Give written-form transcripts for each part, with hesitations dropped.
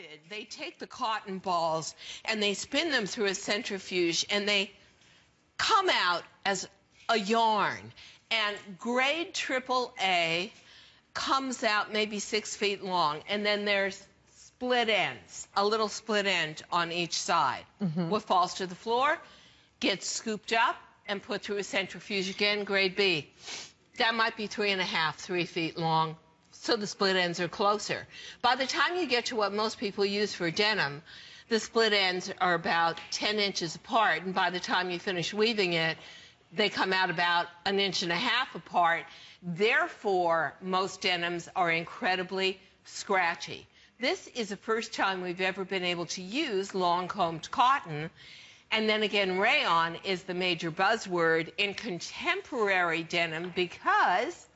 decided they take the cotton balls and they spin them through a centrifuge and they come out as a yarn. And grade AAA comes out maybe 6 feet long, and then there's split ends, a little split end on each side. What falls to the floor gets scooped up and put through a centrifuge again, grade B. That might be 3.5, 3 feet long, so the split ends are closer. By the time you get to what most people use for denim, the split ends are about 10 inches apart, and by the time you finish weaving it, they come out about 1.5 inches apart. Therefore, most denims are incredibly scratchy. This is the first time we've ever been able to use long-combed cotton. And then again, rayon is the major buzzword in contemporary denim because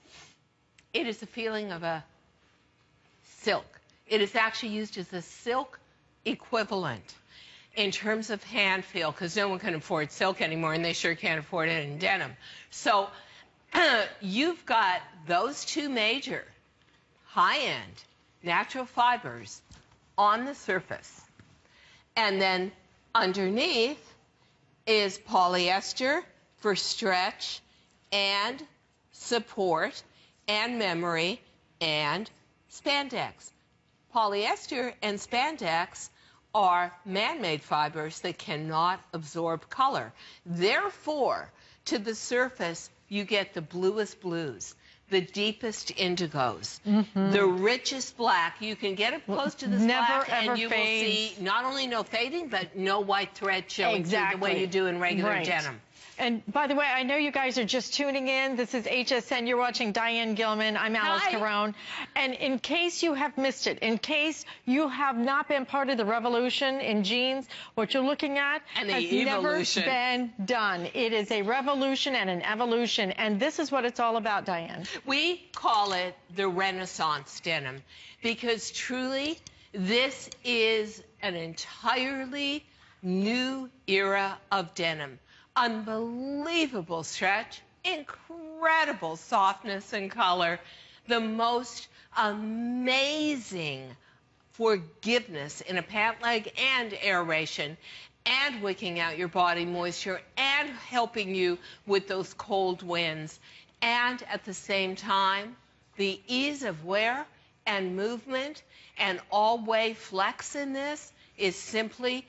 it is the feeling of a silk. It is actually used as a silk equivalent in terms of hand feel, because no one can afford silk anymore, and they sure can't afford it in denim. So you've got those two major high-end natural fibers on the surface. And then underneath is polyester for stretch and support and memory and spandex. Polyester and spandex are man-made fibers that cannot absorb color. Therefore, to the surface, you get the bluest blues, the deepest indigos, the richest black. You can get up close to this black and you will see not only no fading, but no white thread showing through the way you do in regular denim. And by the way, I know you guys are just tuning in. This is HSN. You're watching Diane Gilman. I'm Alice Carone. And in case you have missed it, in case you have not been part of the revolution in jeans, what you're looking at has never been done. It is a revolution and an evolution. And this is what it's all about, Diane. We call it the Renaissance denim because truly this is an entirely new era of denim. Unbelievable stretch, incredible softness and color, the most amazing forgiveness in a pant leg and aeration, and wicking out your body moisture and helping you with those cold winds. And at the same time, the ease of wear and movement and all-way flex in this is simply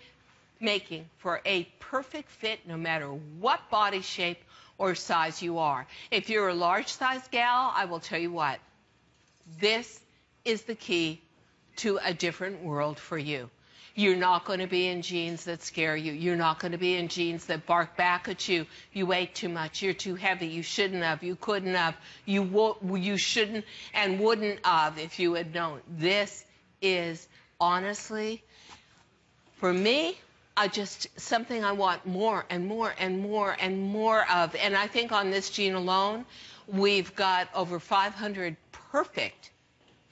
making for a perfect fit no matter what body shape or size you are. If you're a large size gal, I will tell you what, this is the key to a different world for you. You're not going to be in jeans that scare you. You're not going to be in jeans that bark back at you. You ate too much. You're too heavy. You shouldn't have. You couldn't have. You shouldn't and wouldn't have if you had known. This is honestly, for me, something I want more and more and more and more of. And I think on this jean alone, we've got over 500 perfect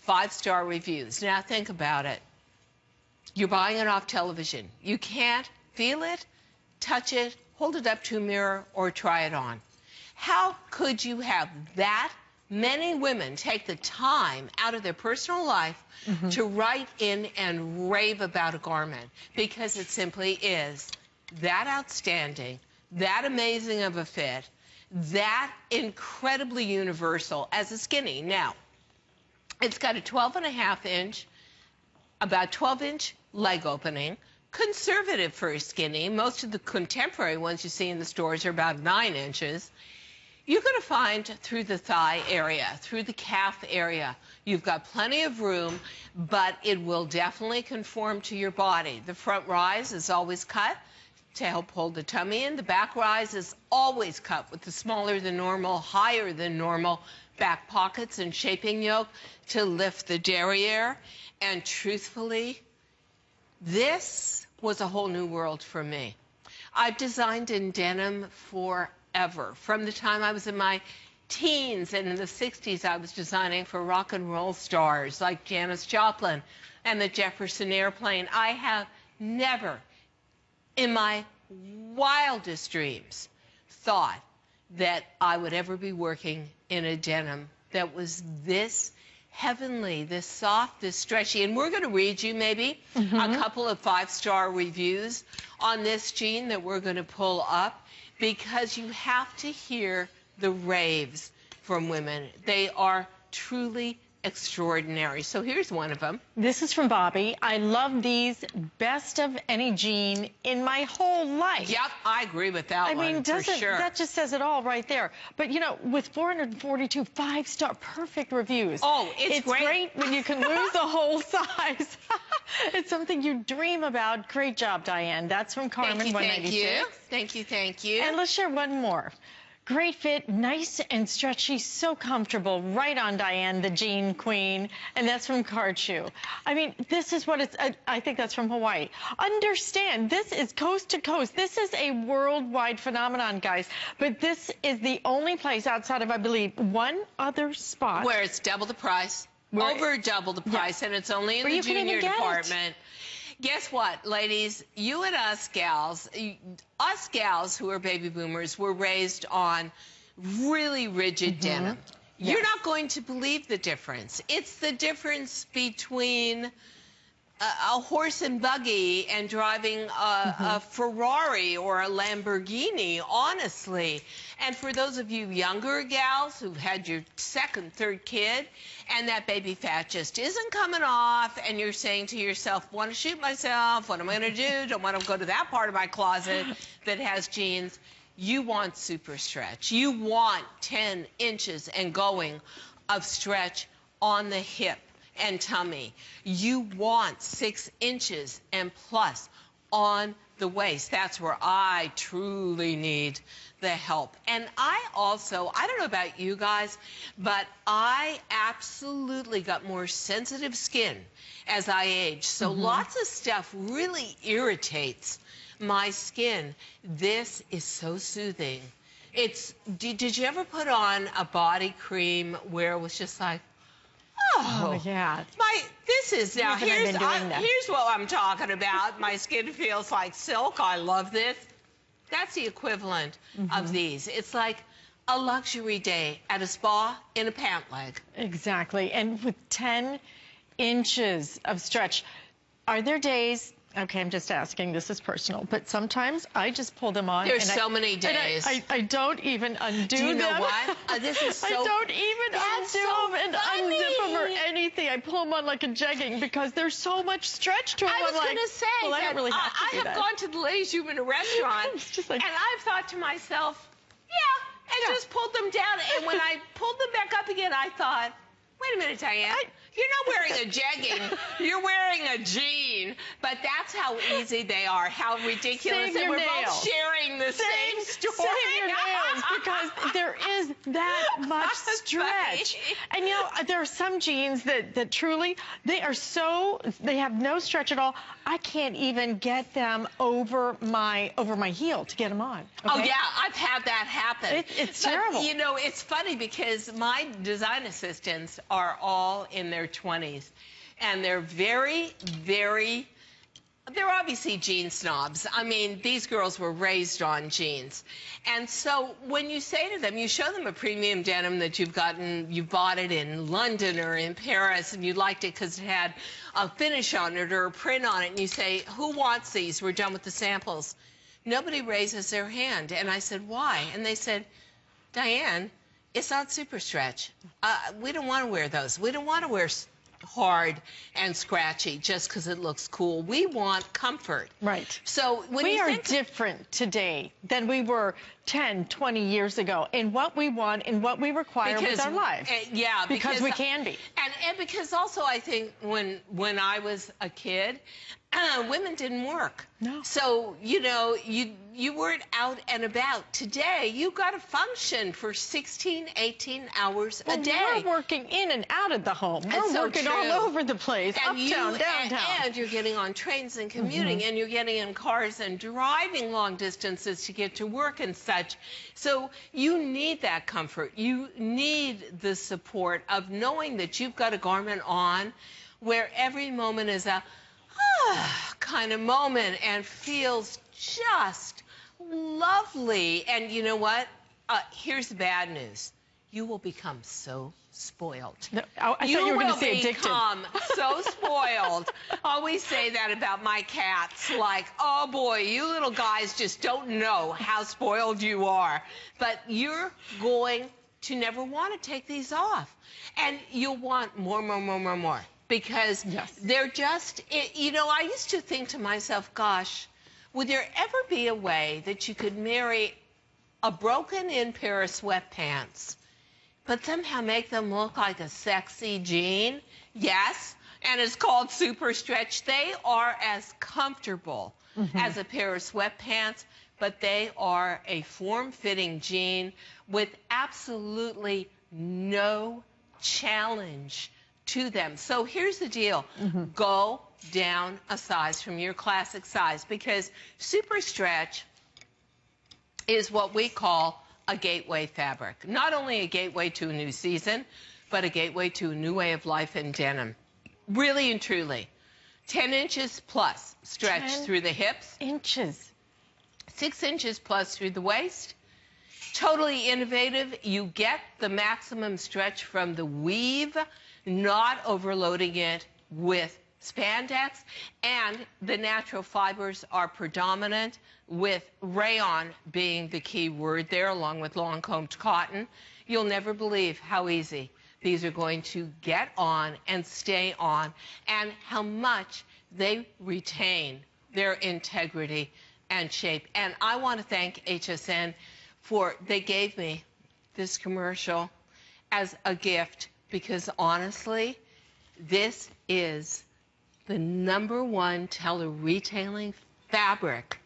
5-star reviews. Now think about it. You're buying it off television. You can't feel it, touch it, hold it up to a mirror, or try it on. How could you have that many women take the time out of their personal life to write in and rave about a garment? Because it simply is that outstanding, that amazing of a fit, that incredibly universal as a skinny. Now, it's got a 12.5 inch, about 12-inch leg opening, conservative for a skinny. Most of the contemporary ones you see in the stores are about 9 inches. You're going to find through the thigh area, through the calf area, you've got plenty of room, but it will definitely conform to your body. The front rise is always cut to help hold the tummy in. The back rise is always cut with the smaller than normal, higher than normal back pockets and shaping yoke to lift the derriere. And truthfully, this was a whole new world for me. I've designed in denim forever. From the time I was in my teens and in the 60s, I was designing for rock and roll stars like Janis Joplin and the Jefferson Airplane. I have never, in my wildest dreams, thought that I would ever be working in a denim that was this heavenly, this soft, this stretchy. And we're going to read you maybe a couple of 5-star reviews on this jean that we're going to pull up, because you have to hear the raves from women. They are truly extraordinary. So here's one of them. This is from Bobby. I love these, best of any jean in my whole life. Yep, I agree with that one. I mean, for sure. That just says it all right there. But, you know, with 442 5-star perfect reviews. Oh, it's great when you can lose a whole size. It's something you dream about. Great job, Diane. That's from Carmen, thank you, 196. Thank you, thank you. And let's share one more. Great fit, nice and stretchy, so comfortable. Right on, Diane, the jean queen. And that's from Card Shoe. I mean, this is what it's, I think that's from Hawaii. Understand, this is coast to coast. This is a worldwide phenomenon, guys. But this is the only place outside of, I believe, one other spot. Where it's double the price. Over double the price, and it's only in the junior department. Guess what, ladies? You and us gals who are baby boomers were raised on really rigid denim. You're not going to believe the difference. It's the difference between a horse and buggy and driving a Ferrari or a Lamborghini, honestly. And for those of you younger gals who've had your second, third kid, and that baby fat just isn't coming off, and you're saying to yourself, want to shoot myself, what am I going to do? Don't want to go to that part of my closet that has jeans. You want super stretch. You want 10 inches and going of stretch on the hip and tummy. You want 6 inches and plus on the waist. That's where I truly need the help. And I don't know about you guys, but I absolutely got more sensitive skin as I age. So lots of stuff really irritates my skin. This is so soothing. Did you ever put on a body cream where it was just like, oh yeah. Here's what I'm talking about. My skin feels like silk. I love this. That's the equivalent of these. It's like a luxury day at a spa in a pant leg. Exactly. And with 10 inches of stretch, are there days, okay, I'm just asking, this is personal, but sometimes I just pull them on. There's so many days. I don't even undo them. Do you know what? This is so... I don't even undo them and unzip them or anything. I pull them on like a jegging because there's so much stretch to them. I was going to say, well, I don't really have to I have gone to the ladies' room in a restaurant, and I've thought to myself, and just pulled them down. And when I pulled them back up again, I thought, wait a minute, Diane. You're not wearing a jegging. You're wearing a jean. But that's how easy they are, how ridiculous. And we're both sharing the same story. Save your nails, because there is that much stretch. And, you know, there are some jeans that truly, they have no stretch at all. I can't even get them over my heel to get them on. Okay? Oh, yeah, I've had that happen. It's terrible. You know, it's funny because my design assistants are all in their 20s, and they're they're obviously jean snobs. I mean, these girls were raised on jeans. And so when you say to them, you show them a premium denim that you bought it in London or in Paris, and you liked it because it had a finish on it or a print on it, and you say, who wants these? We're done with the samples. Nobody raises their hand. And I said, why? And they said, Diane, it's not super stretch. We don't want to wear those. We don't want to wear hard and scratchy just because it looks cool. We want comfort. Right. So when we are different today than we were 10, 20 years ago in what we want and what we require with our lives. Yeah. Because we can be. And because also I think when I was a kid, women didn't work. No. So, you know, you weren't out and about. Today, you've got to function for 16, 18 hours a day. We're working in and out of the home. We're working all over the place, uptown, downtown. And you're getting on trains and commuting, and you're getting in cars and driving long distances to get to work and such. So you need that comfort. You need the support of knowing that you've got a garment on where every moment is a kind of moment and feels just lovely. And you know what? Here's the bad news. You will become so spoiled. No, I thought you were going to say addicted. You will become so spoiled. Always say that about my cats, like, oh boy, you little guys just don't know how spoiled you are. But you're going to never want to take these off. And you'll want more. Because they're just, you know, I used to think to myself, gosh, would there ever be a way that you could marry a broken-in pair of sweatpants but somehow make them look like a sexy jean? Yes, and it's called Super Stretch. They are as comfortable as a pair of sweatpants, but they are a form-fitting jean with absolutely no challenge to them. So here's the deal. Go down a size from your classic size, because Super Stretch is what we call a gateway fabric. Not only a gateway to a new season, but a gateway to a new way of life in denim. Really and truly. 10 inches plus stretch through the hips. 6 inches plus through the waist. Totally innovative. You get the maximum stretch from the weave, not overloading it with spandex, and the natural fibers are predominant, with rayon being the key word there, along with long combed cotton. You'll never believe how easy these are going to get on and stay on, and how much they retain their integrity and shape. And I want to thank HSN for, they gave me this commercial as a gift, because honestly, this is the #1 tele-retailing fabric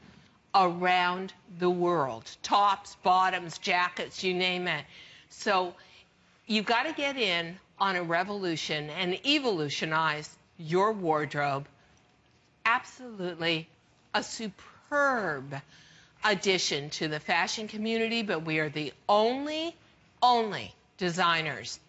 around the world. Tops, bottoms, jackets, you name it. So you've got to get in on a revolution and evolutionize your wardrobe. Absolutely a superb addition to the fashion community, but we are the only designers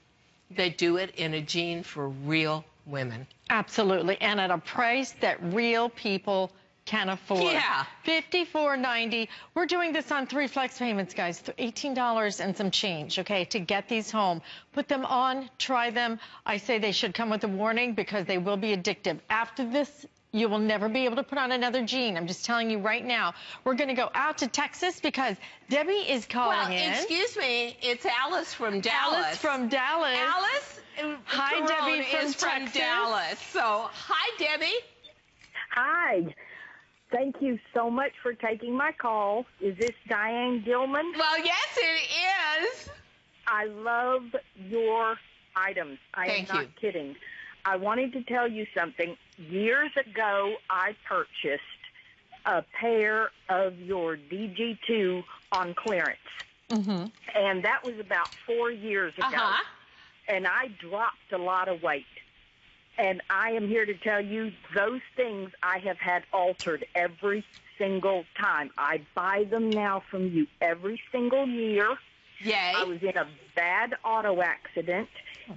that do it in a jean for real women. Absolutely, and at a price that real people can afford. Yeah. $54.90. We're doing this on 3 flex payments, guys. $18 and some change, okay, to get these home. Put them on, try them. I say they should come with a warning, because they will be addictive. After this, you will never be able to put on another jean. I'm just telling you right now. We're going to go out to Texas, because Debbie is calling in. Well, excuse me, it's Alice from Dallas. Alice from Dallas. Alice, hi, Debbie from Dallas. So, hi, Debbie. Hi. Thank you so much for taking my call. Is this Diane Gilman? Well, yes, it is. I love your items. I am not kidding. I wanted to tell you something. Years ago, I purchased a pair of your DG2 on clearance. And that was about 4 years ago. And I dropped a lot of weight. And I am here to tell you, those things I have had altered every single time. I buy them now from you every single year. Yay. I was in a bad auto accident,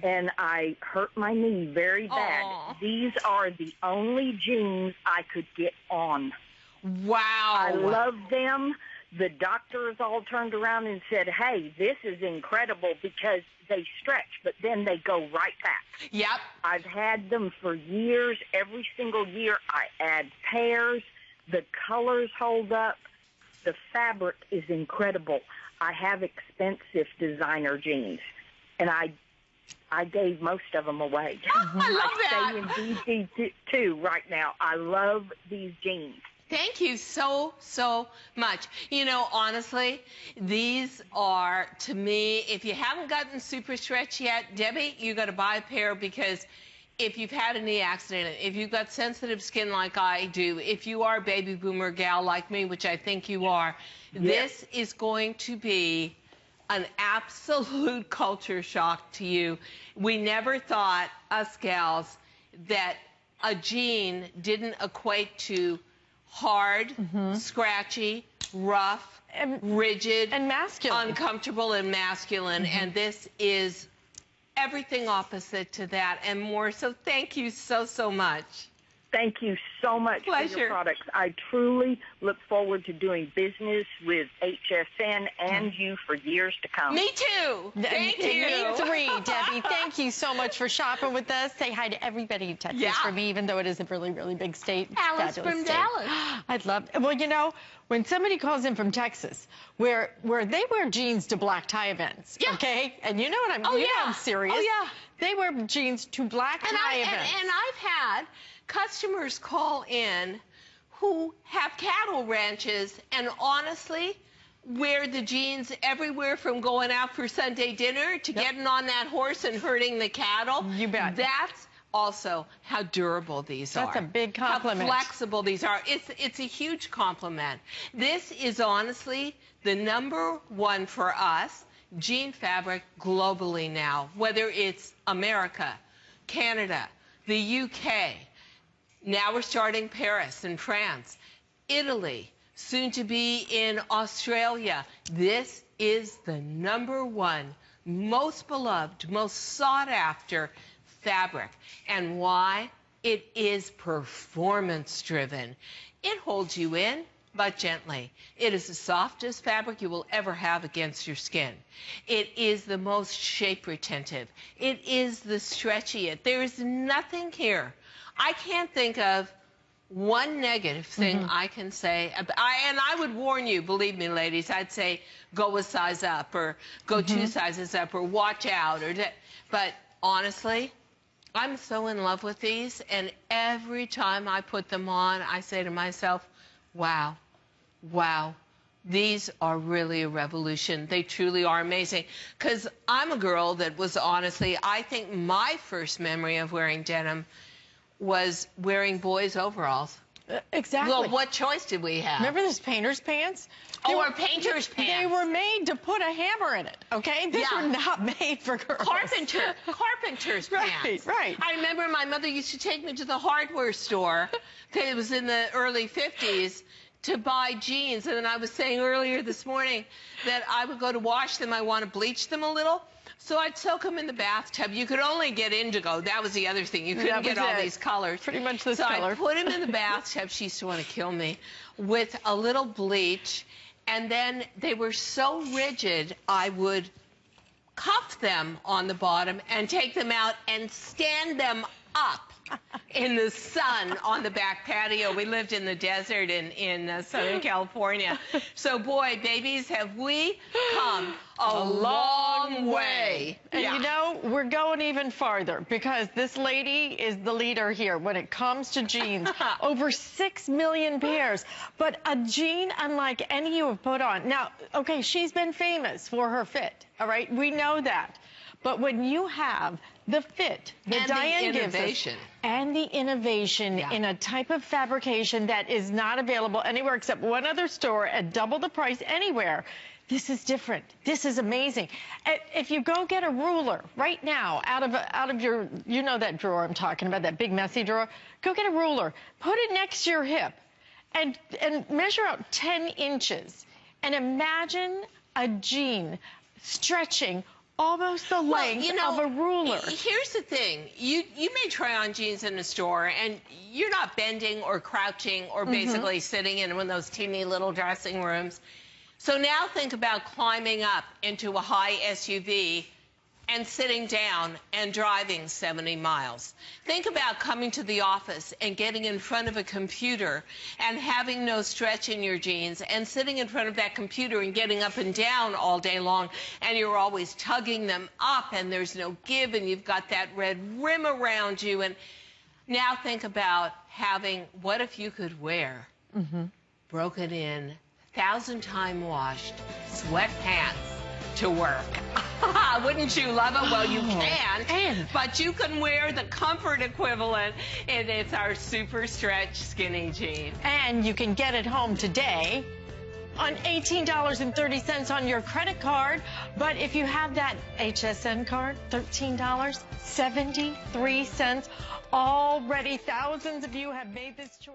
and I hurt my knee very bad. Aww. These are the only jeans I could get on. Wow. I love them. The doctors all turned around and said, hey, this is incredible, because they stretch, but then they go right back. Yep. I've had them for years. Every single year I add pairs. The colors hold up. The fabric is incredible. I have expensive designer jeans, and I gave most of them away. I love that. I stay in DG2 right now. I love these jeans. Thank you so much. You know, honestly, these are, to me, if you haven't gotten Super Stretch yet, Debbie, you got to buy a pair, because if you've had a knee accident, if you've got sensitive skin like I do, if you are a baby boomer gal like me, which I think you are, this is going to be an absolute culture shock to you. We never thought, us gals, that a jean didn't equate to hard, scratchy, rough, rigid, and masculine, uncomfortable and masculine, and this is everything opposite to that and more. So thank you so much. Thank you so much for your products. I truly look forward to doing business with HSN and you for years to come. Me too. Thank you. Me three, Debbie. Thank you so much for shopping with us. Say hi to everybody in Texas for me, even though it is a really, really big state. Alice from Dallas. I'd love. Well, you know, when somebody calls in from Texas, where they wear jeans to black tie events, okay? And you know what I'm. You know I'm serious. Oh yeah. They wear jeans to black tie events. And I've had customers call in who have cattle ranches and honestly wear the jeans everywhere from going out for Sunday dinner to getting on that horse and herding the cattle. You bet. That's also how durable these are. That's a big compliment. How flexible these are. It's a huge compliment. This is honestly the #1 for us jean fabric globally now, whether it's America, Canada, the UK. Now we're starting Paris and France, Italy, soon to be in Australia. This is the #1 most beloved, most sought after fabric. And why? It is performance driven. It holds you in, but gently. It is the softest fabric you will ever have against your skin. It is the most shape retentive. It is the stretchiest. There is nothing here. I can't think of one negative thing I can say. And I would warn you, believe me, ladies, I'd say go a size up or go 2 sizes up or watch out. But honestly, I'm so in love with these, and every time I put them on, I say to myself, wow, wow, these are really a revolution. They truly are amazing. Because I'm a girl that was honestly, I think my first memory of wearing denim was wearing boys' overalls. Exactly. Well, what choice did we have? Remember those painter's pants? Or painter's pants. They were made to put a hammer in it, okay? They were not made for girls. Carpenter's pants. Right. I remember my mother used to take me to the hardware store, because it was in the early 50s, to buy jeans. And then I was saying earlier this morning that I would go to wash them. I want to bleach them a little. So I'd soak them in the bathtub. You could only get indigo. That was the other thing. You couldn't get all these colors. Pretty much this color. So I put them in the bathtub. She used to want to kill me. With a little bleach. And then they were so rigid, I would cuff them on the bottom and take them out and stand them up in the sun on the back patio. We lived in the desert in Southern California. So, boy, babies, have we come a long way. And you know, we're going even farther because this lady is the leader here when it comes to jeans. Over 6 million pairs. But a jean unlike any you have put on. Now, okay, she's been famous for her fit, all right? We know that. But when you have the fit that Diane gives us, and the innovation in a type of fabrication that is not available anywhere except one other store at double the price anywhere, this is different. This is amazing. If you go get a ruler right now out of your, you know that drawer I'm talking about, that big messy drawer, go get a ruler, put it next to your hip, and measure out 10 inches, and imagine a jean stretching almost the length of a ruler. Here's the thing. You may try on jeans in a store, and you're not bending or crouching or basically sitting in one of those teeny little dressing rooms. So now think about climbing up into a high SUV and sitting down and driving 70 miles. Think about coming to the office and getting in front of a computer and having no stretch in your jeans and sitting in front of that computer and getting up and down all day long, and you're always tugging them up and there's no give and you've got that red rim around you. And now think about having, what if you could wear broken in, 1,000-time washed sweatpants to work? Wouldn't you love it? Well, you can, but you can wear the comfort equivalent, and it's our super stretch skinny jean. And you can get it home today on $18.30 on your credit card. But if you have that HSN card, $13.73. Already thousands of you have made this choice.